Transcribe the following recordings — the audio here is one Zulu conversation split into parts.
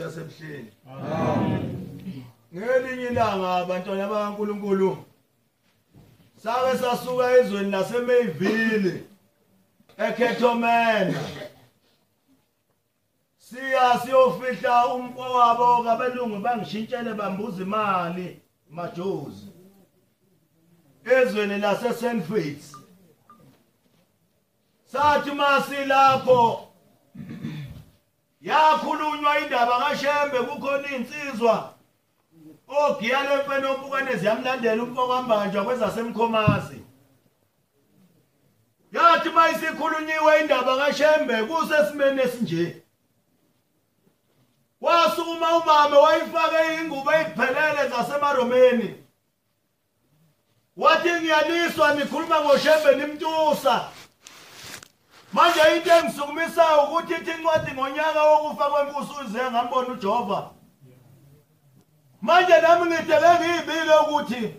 yasemhleni. Ngelinye ilanga abantwana bakaNkulunkulu sake sasuka ezweni laseMayville eKhethomena siyofihla umfowabo kabelungu bangishintshele bambuza imali majozi ezweni laseSt Faiths. Sathi masilapho yakhulunywa indaba kaShembe kukhona insizwa ogiyale empene ompukane ziyamlandela umfokambanjwa kwezasemkhomazi. Yathi mayisikhulunyiwe indaba kaShembe kusesimene esinje. Wasukuma umama wayifake ingubo eziphelele zasemaromeni. Wathi ngiyaniswa nikhuluma ngoShembe nimtusa. Manje into engisukumisayo ukuthi ithi incwadi ngonyaka wokufa kwenkosi uze ngambona uJehova. Manje nami ngidele ngiyibile ukuthi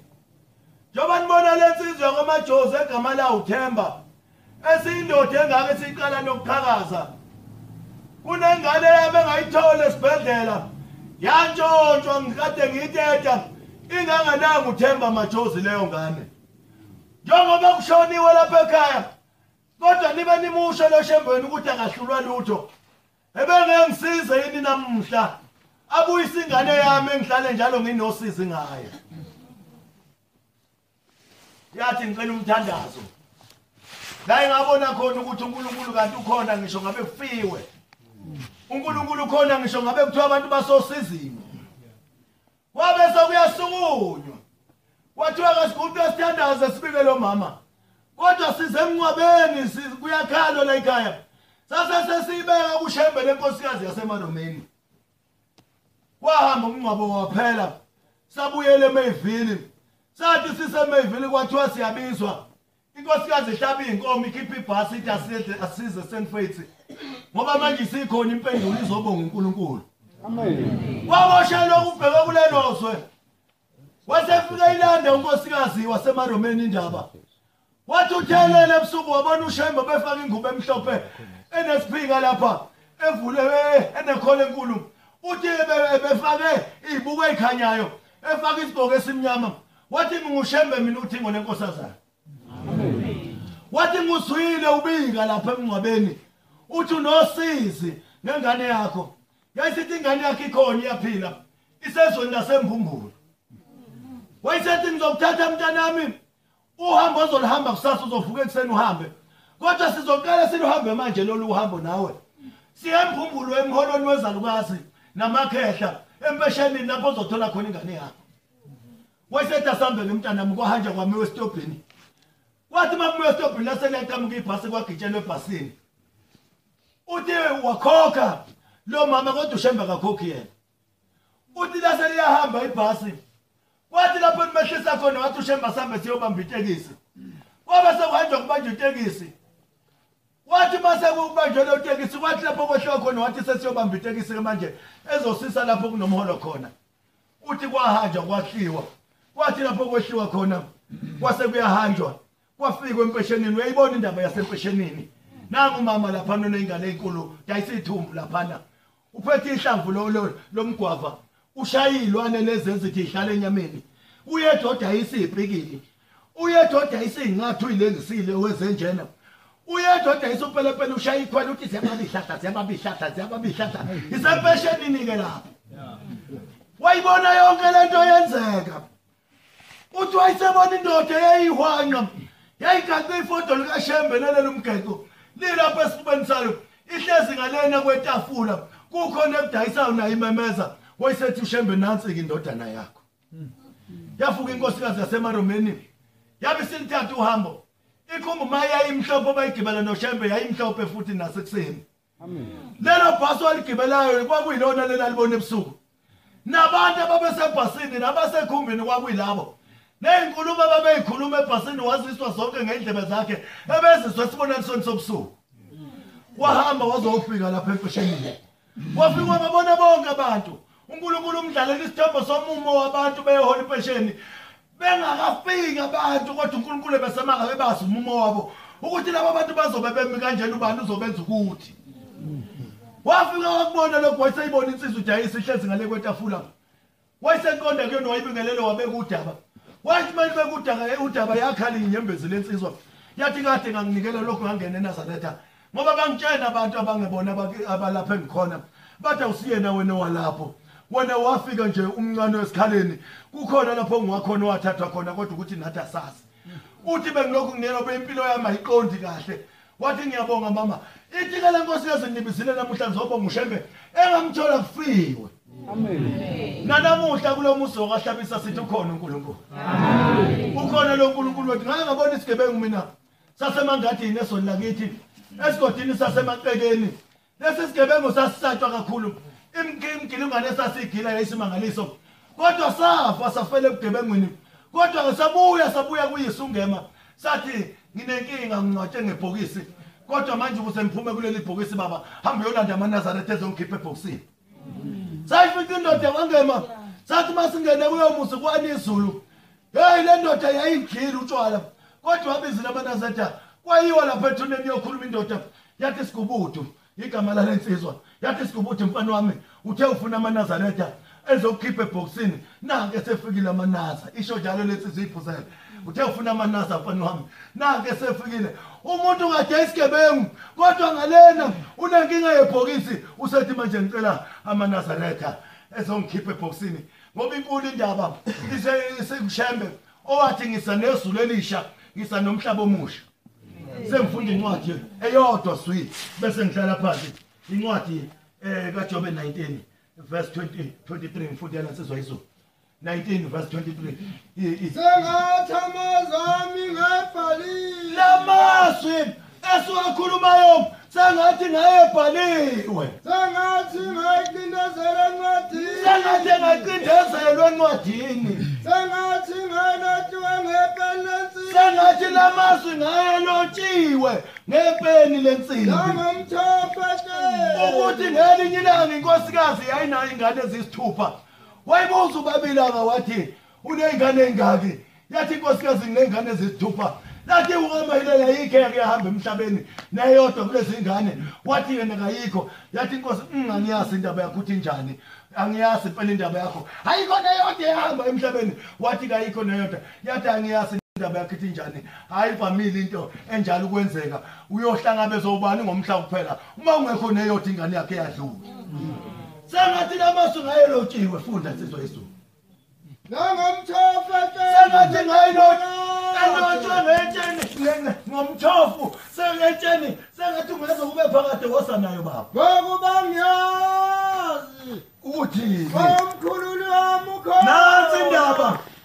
njoba nibona lensizwe kwamajozi egama la uThemba esiyindoda engake siqala nokuqhakaza. Kunengane yami engayithola esibhedlela yantshontshwa ngikade ngiyiteta ingangananga uThemba majozi leyo ngane. Njengoba kushoniwe lapha ekhaya kodwa nibe nimusho lo Shembeni ukuthi akahlulwa lutho. Ebengeke ngisize yini namuhla abuyisa ingane yami engihlale njalo nginosizi ngayo. Yathi ngicela umthandazo. La ngabona khona ukuthi uNkulunkulu kanti ukhona ngisho ngabe kufiwe. uNkulunkulu ukhona ngisho ngabe kuthiwa abantu basosizini. Wabe sokuyasukunywa. Wathiwa kasigubhe sithandaze sibike lo mama. Kodwa size emncwabeni kuyakhalwa la ekhaya. Sase sesibeka kuShembe lenkosikazi yasemaromeni. Wahamba umncwabo waphela. Sabuyele eMayville. Sathi siseMayville kwathiwa siyabizwa. Inkosikazi ihlaba inkomo ikhipha ibhasi ithi asize St Faiths. Ngoba manje isikhona impendulo izobonga uNkulunkulu. Amen. Waboshelwa ukubheka kulelozwe. Wasefika ilanda unkosikazi wasemaromeni indaba. Wathi uthelele ebusuku wabona uShembe befaka ingubo emhlophe enesiphinga lapha evule enekhole enkulu. Uthi befake izibuko ezikhanyayo efaka isigqoko esimnyama. Wathi nguShembe mina uthi ngolenkosazana. Amen. Wathi nguswile ubika lapha emncwabeni. Uthi unosizi ngengane yakho. Yayisithi ingane yakhe ikhona iyaphila. Isezweni laseMbumbulo. Wayesethi ngizokuthatha mntanami uhambo ozolihamba kusasa uzovuka ekseni uhambe. Kodwa sizoqala siluhambe manje lolu uhambo nawe. Siyemphumbulo emholweni wezalukazi namakhehla empeshenini lapho uzothola khona ingane yakho. Wayesethi asambe ngemntanami kwahanja kwami westopini. Wathi makume westopini laseliyaqhamuka ibhasi kwagitshelwe ebhasini. Uthi wakhokha lo mama kodwa uShembe akakhokhi yena. Uthi laseliyahamba ibhasi. Wathi lapho nimehlisa khona wathi uShembe asambe siyobamba itekisi. Wabe sekuhanjwa kubanjwa itekisi. Wathi mase kubanjwa lo tekisi wathi lapho kwehliwa khona wathi sesiyobamba itekisi manje ezosisa lapho kunomholo khona. Uthi kwahanjwa kwahliwa. Wathi lapho kwehliwa khona kwase kuyahanjwa. Kwafika empeshenini uyayibona indaba yasempeshenini. Nangu mama lapha nonengane enkulu yayisithumbu lapha. Uphethe ihlamvu lomgwava. Ushayilwane lezenzithi ihlala enyameni. Uyedoda isipikili. Uyedoda isingathi uyilengisile wezenjena. Uyedoda isuphelepele ushaya ikhwela uthi ziyababishata. Isempeshenini ke lapho. Wayibona yonke lento yenzeka. Uthi wayisebona indoda eyayihwanqa. Yayigaxe ifoto likaShembe lelo mgexo. Lilapha esifubeni sayo. Ihlezi ngalena kwetafula. Kukhona ebudayisayo nayo imemeza. Wayesethi uShembe nansi ke indodana yakho. Yafuka inkosikazi yasemaromeni. Yabe silithatha uhambo. Ikhumbu maya imhlophe bayigibela noShembe yayimhlophe futhi nasekuseni. Amen. Lelo bhasi waligibelayo kwakuyilona lela libona ebusuku. Nabantu ababesebhasini nabasekhumbini kwakuyilabo. Nezinkulumo ababeyikhuluma ebhasini waziswa zonke ngendlebe zakhe ebeziswa esibonisweni sobusuku. Wahamba wazofika lapha empeshenini. Wafika wabona bonke abantu. uNkulunkulu umdlalela isithombe somumo wabantu behola impesheni. Bengakafiki abantu kodwa uNkulunkulu ebesemanga bebazi umumo wabo ukuthi laba bantu bazobe bemi kanjani ubani uzobenza ukuthi. wafika wakubona lokho wayeseyibona insizwa ujayisa ihlezi ngale kwetafula wayesenkonda kuyona wayibingelele wabeka udaba wathi manje beka udaba yakhala inyembezi lensizwa yathi kade nganginikela lokho ngangena eNazaretha ngoba bangitshena abantu abangebona abalapha engikhona bathi awusiyena wena walapho wena wafika nje umncane wesikhaleni kukhona lapho ongiwakhona wathathwa khona kodwa ukuthi nathi asazi uthi bengilokhu ngiyena bempilo yami ayiqondi kahle wathi ngiyabonga mama ithi ke lenkosi yazinibizile namhlanje ngoba ngushembe engamthola kufiwe amen nanamuhla kulomuso okahlabisa sithi ukhona uNkulunkulu amen ukhona lo uNkulunkulu wethu ngeke ngabona isigebengu mina sasemangadini esoni lakithi esigodini sasemaqekeni lesi sigebengu sasisatshwa kakhulu imgilingane esasigila yayisimangaliso kodwa safa safele ebugebengwini kodwa sabuya kuyisungema sathi nginenkinga ngingcwatshe ngebhokisi kodwa manje usemphume kuleli bhokisi baba hamba uyolanda amaNazaretha ezongikhipha ebhokisini sayifika indoda wangema sathi masingene kuyo musi kwani izulu hey le ndoda yayingkhila utshwala kodwa wabizile amaNazaretha kwayiwa lapha ethuneni yokhuluma indoda yathi Sigubudu igama lalensizwa yathi Sigubudu mfana wami uthe ufuna amaNazaretha ezokukhipha ebhokisini nanke sefikile amaNaza isho njalo lensizwa iphuzela uthe ufuna amaNaza mfana wami nanke sefikile umuntu kade isigebengu kodwa ngalena unenkinga yebhokisi usethi manje ngicela amaNazaretha ezongikhipha ebhokisini ngoba inkulu indaba isekushembe owathi ngisa nezulu elisha ngisa nomhlaba omusha sengifunda incwadi eyodwa sweet bese ngihlala phansi incwadi kaJobe 19 verse 23 ngifundela nsizwa izulu 19 verse 23 sengathi amazami ngebhalile lamazwi esiwakhulumayo sengathi ngayebhaliwe sengathi ngayicindezela encwadini sengathi ngacindezelwe encwadini sengathi ngalotshiwe ngepeni lensimbi sengathi lamazwi ngayelotshiwe ngepeni lensimbi langomthopete ukuthi ngelinye ilanga inkosikazi yayinayo ingane ezisithupha wayibuza ubabilanga wathi uneyingane engaki yathi inkosikazi ngineyingane ezisithupha lathi ukaMayilela yikho yakuyahamba emhlabeni nayodwa kulezi ingane wathi yena kayikho yathi inkosi ngingayazi indaba yakho uthi njani angiyazi impela indaba yakho ayikho neyodwa ehamba emhlabeni wathi kayikho neyodwa yathi angiyazi indaba yakho ithi njani ayivamile into enjalo ukwenzeka uyohlangabezwa ubani ngomhla kuphela uma ungekho neyodwa ingane yakhe yadlula sengathi lamazwi ngayelotshiwe funda nsizwa yezulu langomthopete sengathi ngayilotshwe ngetsheni ngomthofu sengetsheni sengathi ungeze kube phakade wosanayo baba ngokuba ngiyazi ukuthi omkhululi wami ukhona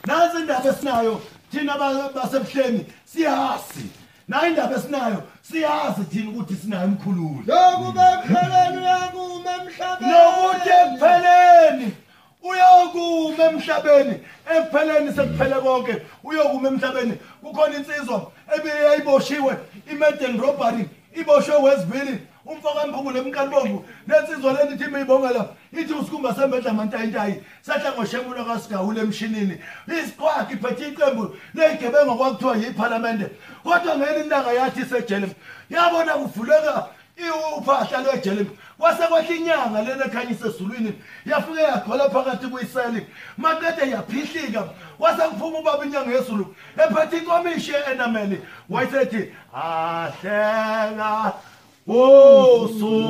nansi indaba esinayo thina basebuhleni siyazi nayo indaba esinayo siyazi thina ukuthi sinayo umkhululi lokube ekupheleni uyakuma emhlabeni nokuthi ekupheleni uyokuma emhlabeni ekupheleni sekuphele konke uyokuma emhlabeni kukhona insizwa ebeyayiboshiwe imeden robbery iboshwe wesivili umfoka mphungule emqalibomvu lensizwa leni ithi mayibongela ithi usikhumba sembedla mantayintayi sahla ngoshemula kasigawule emshinini isiqwakhe iphethe iqembu leyigebengu kwakuthiwa yiphalamende kodwa ngelinye ilanga yathi isejele yabona kuvuleka uphahla lwejele kwase kwahle inyanga lena ekhanyisa ezulwini yafike yagqola phakathi kuyiseli maqede yaphihlika kwase kuphuma ubaba inyanga yezulu ephethe inkomishi enameli wayesethi ahlenga usulama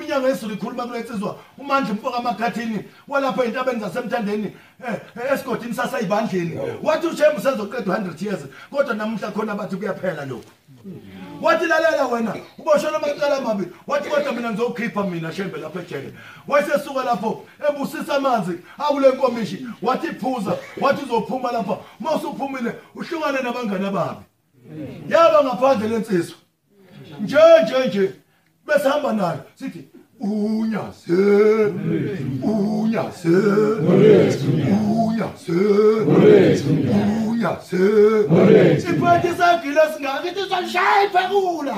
inyanga yezulu ikhuluma kule nsizwa uMandla Mfoka amakhathini walapha entabeni zasemthandeni esigodini sasayibandleni wathi uJembu sezoqeda 100 years kodwa namuhla khona bathi kuyaphela lokho wathi lalela wena uboshona amacala mabi wathi kodwa mina ngizokhipha mina Shembe lapha ejele wayesesuka lapho ebusisa amanzi akule nkomishi wathi phuza wathi uzophuma lapha mawusuphumile uhlukane nabangani ababi yaba ngaphandle lensizwa nje besihamba nayo sithi unyase siphathi sagila singakithi sishaya iphekula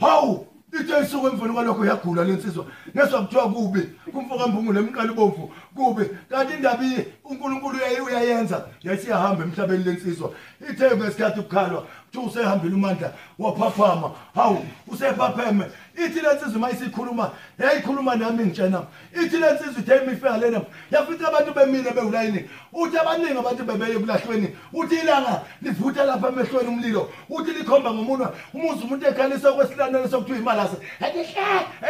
hawu ithe isuku emveni kwalokho yagula lensizwa neswa kuthiwa kubi kumfoka mbungu nemqala ibomvu kubi kanti indaba uNkulunkulu uyayenza yayisiyahamba emhlabeni lensizwa ithe ngesikhathi ukukhalwa kuthi usehambile uMandla waphaphama hawu usephapheme ithi lensizwa mayisikhuluma yayikhuluma nami ngitshena ithi lensizwa ithe imifika lena yafika abantu bemile bewulayini uthi abaningi abantu bebeye kulahlweni uthi ilanga livutha lapha emehlweni umlilo uthi likhomba ngomunwa umuzi umuntu ekhalisa kwesilanele sokuthiwa imalase ethi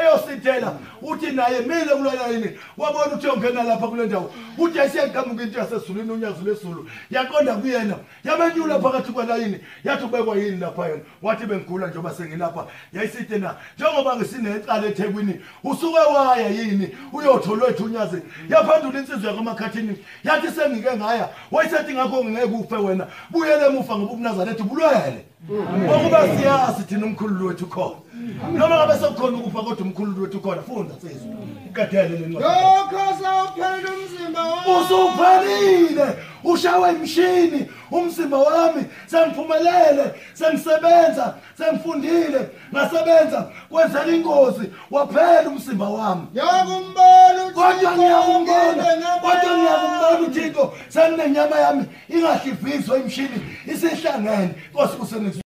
eyosithela uthi naye mile kulayini wabona ukuthi yongena lapha kule ndawo uthi ayisiyaqhamuka into yasezulwini unyazo lesulu yaqonda kuyena yamenyula phakathi kwalayini yathi ubekwa yini lapha yena wathi bengigula njengoba sengilapha yayisithi na njengoba ngisinecala eThekwini usuke waya yini uyothola wethu unyazi yaphandula insizwa yakomakhathini yathi sengike ngaya wayesethi ngakho ngeke ufe wena buyele emuva ngoba uNazaretha bulwele ngoba siyazi thina umkhulu wethu khona noma ngabe sekukhona ukufa kodwa umkhulu wethu khona funda sezwe ikadele lencwadi yokhosa uphela umzimba wami usuphelile ushawe imshini umzimba wami sengiphumelele sengisebenza sengifundile ngasebenza kwenzela ingozi waphela umzimba wami yakumbona kodwa ngiyakumbona uThixo seninenyama yami ingahlivizwa imshini isihlangene Nkosi kusenizwe